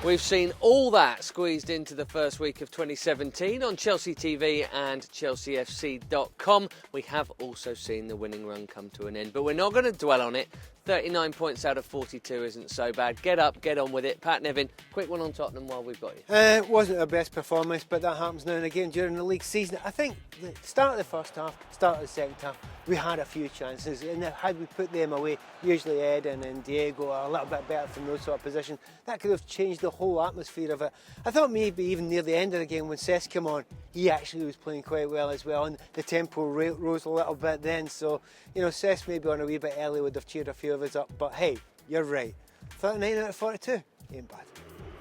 We've seen all that squeezed into the first week of 2017 on Chelsea TV and chelseafc.com. We have also seen the winning run come to an end, but we're not going to dwell on it. 39 points out of 42 isn't so bad. Get up, get on with it. Pat Nevin, quick one on Tottenham while we've got you. It wasn't our best performance, but that happens now and again during the league season. I think the start of the first half, start of the second half, we had a few chances, and had we put them away, usually Eden and Diego are a little bit better from those sort of positions, that could have changed the whole atmosphere of it. I thought maybe even near the end of the game when Cesc came on, he actually was playing quite well as well, and the tempo rose a little bit then, so, you know, Cesc maybe on a wee bit early would have cheered a few of us up, but hey, you're right, 39 out of 42 ain't bad.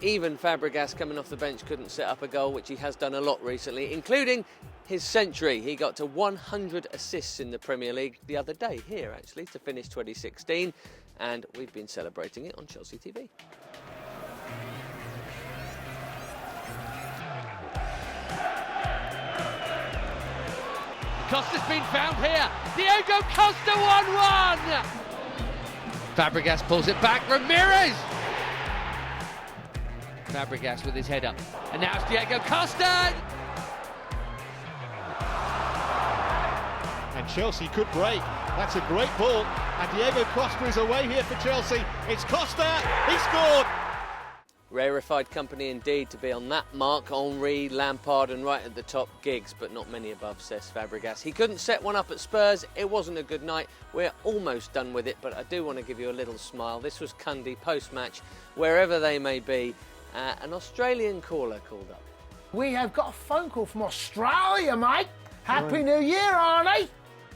Even Fabregas coming off the bench couldn't set up a goal, which he has done a lot recently, including his century. He got to 100 assists in the Premier League the other day, here actually, to finish 2016, and we've been celebrating it on Chelsea TV. Costa's been found here. Diego Costa 1-1. Fabregas pulls it back. Ramirez. Fabregas with his head up. And now it's Diego Costa. And Chelsea could break. That's a great ball. And Diego Costa is away here for Chelsea. It's Costa. He scored. Rarefied company indeed to be on that mark. Henry, Lampard and right at the top Giggs, but not many above Cesc Fabregas. He couldn't set one up at Spurs. It wasn't a good night. We're almost done with it, but I do want to give you a little smile. This was Cundy post-match, wherever they may be. An Australian caller called up. We have got a phone call from Australia, mate. Happy New Year, Arnie.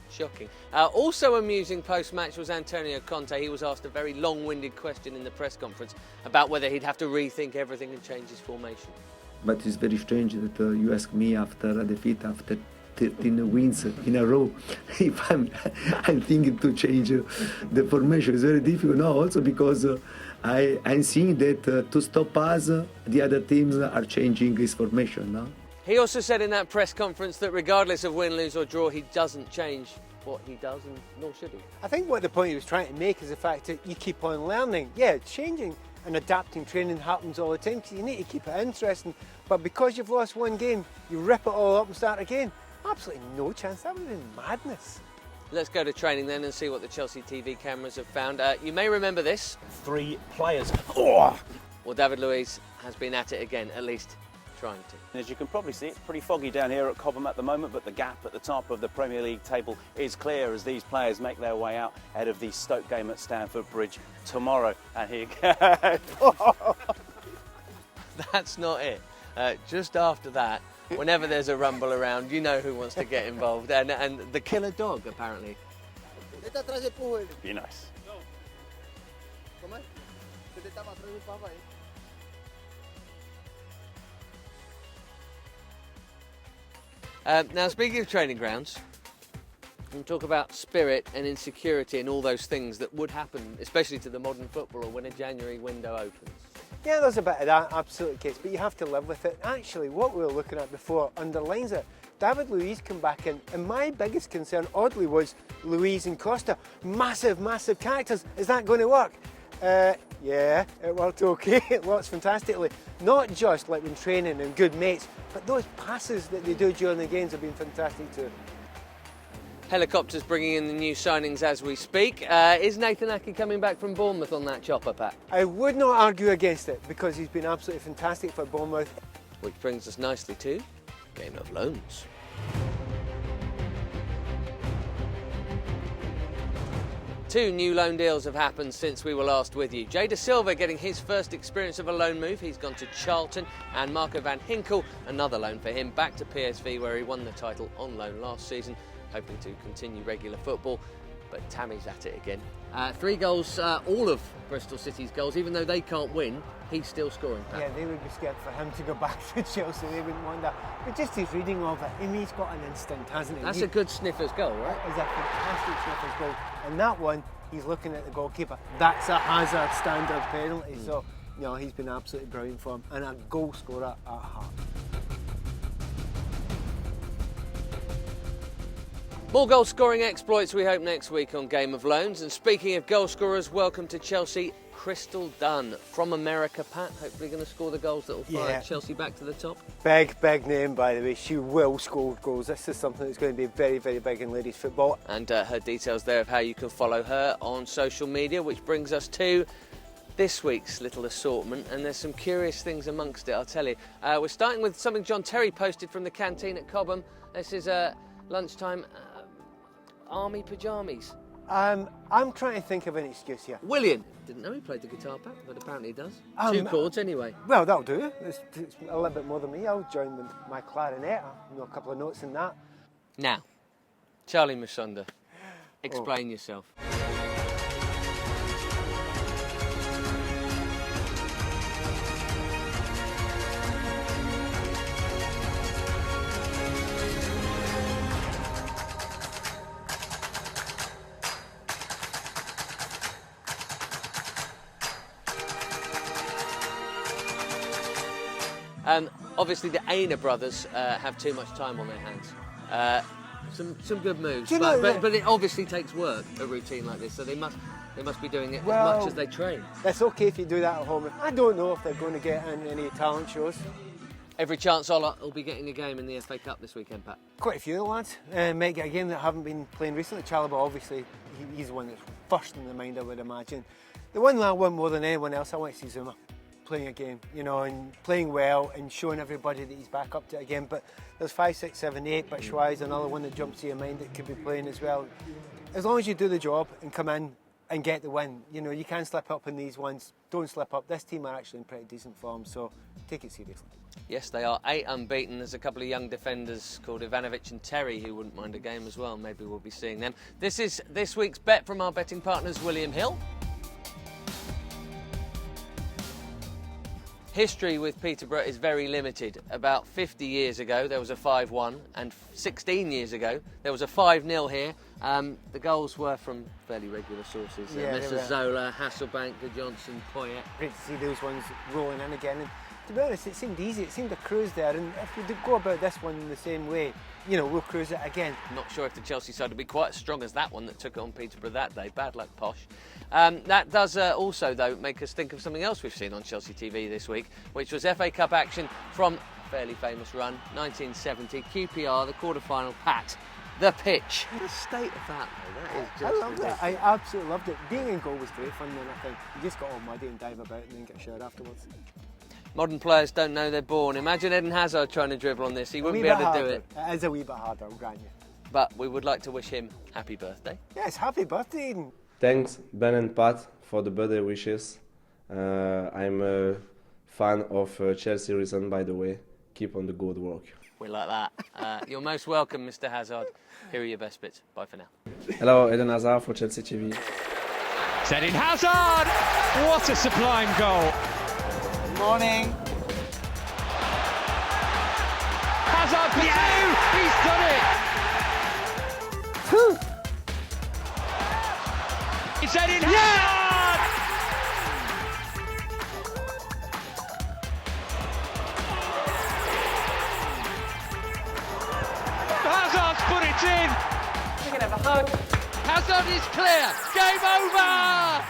Shocking. Also amusing post-match was Antonio Conte. He was asked a very long-winded question in the press conference about whether he'd have to rethink everything and change his formation. But it's very strange that you ask me after a defeat, after 13 wins in a row, if I'm thinking to change the formation. It's very difficult now, also because I'm seeing that to stop us, the other teams are changing his formation now. He also said in that press conference that regardless of win, lose or draw, he doesn't change what he does, and nor should he. I think what the point he was trying to make is the fact that you keep on learning. Yeah, changing and adapting training happens all the time because you need to keep it interesting. But because you've lost one game, you rip it all up and start again. Absolutely no chance. That would have been madness. Let's go to training then and see what the Chelsea TV cameras have found. You may remember this. 3 players. Oh! Well, David Luiz has been at it again, at least trying to. As you can probably see, it's pretty foggy down here at Cobham at the moment, but the gap at the top of the Premier League table is clear as these players make their way out ahead of the Stoke game at Stamford Bridge tomorrow. And here goes. That's not it. Just after that, whenever there's a rumble around, you know who wants to get involved. And the killer dog, apparently. Be nice. Now, speaking of training grounds, we'll talk about spirit and insecurity and all those things that would happen, especially to the modern footballer when a January window opens. Yeah, there's a bit of that, absolutely, case, but you have to live with it. Actually, what we were looking at before underlines it. David Luiz come back in, and my biggest concern, oddly, was Luiz and Costa. Massive, massive characters. Is that going to work? Yeah, it worked okay. It works fantastically. Not just like when training and good mates, but those passes that they do during the games have been fantastic too. Helicopters bringing in the new signings as we speak. Is Nathan Ake coming back from Bournemouth on that chopper, Pat? I would not argue against it because he's been absolutely fantastic for Bournemouth. Which brings us nicely to Game of Loans. Two new loan deals have happened since we were last with you. Jay Da Silva getting his first experience of a loan move. He's gone to Charlton, and Marco van Ginkel, another loan for him, back to PSV where he won the title on loan last season, hoping to continue regular football. But Tammy's at it again. 3 goals, all of Bristol City's goals, even though they can't win, he's still scoring. Pat. Yeah, they would be scared for him to go back to Chelsea. They wouldn't want that. But just his reading of it, I mean, he's got an instinct, hasn't he? That's a good sniffer's goal, right? That is a fantastic sniffer's goal. And that one, he's looking at the goalkeeper. That's a Hazard standard penalty. So, you know, he's been absolutely brilliant for him. And a goal scorer at heart. More goal scoring exploits we hope next week on Game of Loans. And speaking of goal scorers, welcome to Chelsea, Crystal Dunn from America. Pat, hopefully going to score the goals that will fire Chelsea back to the top. Big name, by the way. She will score goals. This is something that's going to be very, very big in ladies football. And her details there of how you can follow her on social media, which brings us to this week's little assortment. And there's some curious things amongst it, I'll tell you. We're starting with something John Terry posted from the canteen at Cobham. This is lunchtime army pyjamas. I'm trying to think of an excuse here. William didn't know he played the guitar, Pat, but apparently he does. 2 chords anyway. Well, that'll do. It's a little bit more than me. I'll join with my clarinet. I know a couple of notes in that. Now, Charlie Musunda, explain yourself. Obviously, the Aina brothers have too much time on their hands. Some good moves, but it obviously takes work, a routine like this. So they must be doing it as much as they train. It's okay if you do that at home. I don't know if they're going to get in any talent shows. Every chance Ola will be getting a game in the FA Cup this weekend, Pat. Quite a few of the lads might get a game that haven't been playing recently. Chalobah, obviously, he's the one that's first in the mind, I would imagine. The one that I want more than anyone else, I want to see Zuma playing a game, you know, and playing well and showing everybody that he's back up to it again. But there's 5, 6, 7, 8. Batshuayi is another one that jumps to your mind that could be playing as well. As long as you do the job and come in and get the win, you know, you can slip up in these ones. Don't slip up. This team are actually in pretty decent form, so take it seriously. Yes, they are 8 unbeaten. There's a couple of young defenders called Ivanovic and Terry who wouldn't mind a game as well. Maybe we'll be seeing them. This is this week's bet from our betting partners, William Hill. History with Peterborough is very limited. About 50 years ago, there was a 5-1, and 16 years ago, there was a 5-0 here. The goals were from fairly regular sources. Zola, Hasselbank, Johnson, Poyet. Great to see those ones rolling in again. And to be honest, it seemed easy. It seemed a cruise there. And if we go about this one in the same way, you know, we'll cruise it again. Not sure if the Chelsea side will be quite as strong as that one that took it on Peterborough that day. Bad luck, Posh. That does also, though, make us think of something else we've seen on Chelsea TV this week, which was FA Cup action from a fairly famous run, 1970, QPR, the quarter-final, Pat, the pitch. The state of that, though, that is just I loved it. I absolutely loved it. Being in goal was great fun, then I think. You just got all muddy and dive about and then get showered afterwards. Modern players don't know they're born. Imagine Eden Hazard trying to dribble on this. He wouldn't be able to do it. It is a wee bit harder, I'll grant you. But we would like to wish him happy birthday. Yes, happy birthday, Eden. Thanks, Ben and Pat, for the birthday wishes. I'm a fan of Chelsea recent, by the way. Keep on the good work. We like that. You're most welcome, Mr. Hazard. Here are your best bits. Bye for now. Hello, Eden Hazard for Chelsea TV. It's Eden Hazard! What a sublime goal. Good morning. Hazard for two! He's done it! It's Eden Hazard! Hazard's put it in! We can have a hug. Hazard is clear! Game over!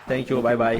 Thank you, bye-bye.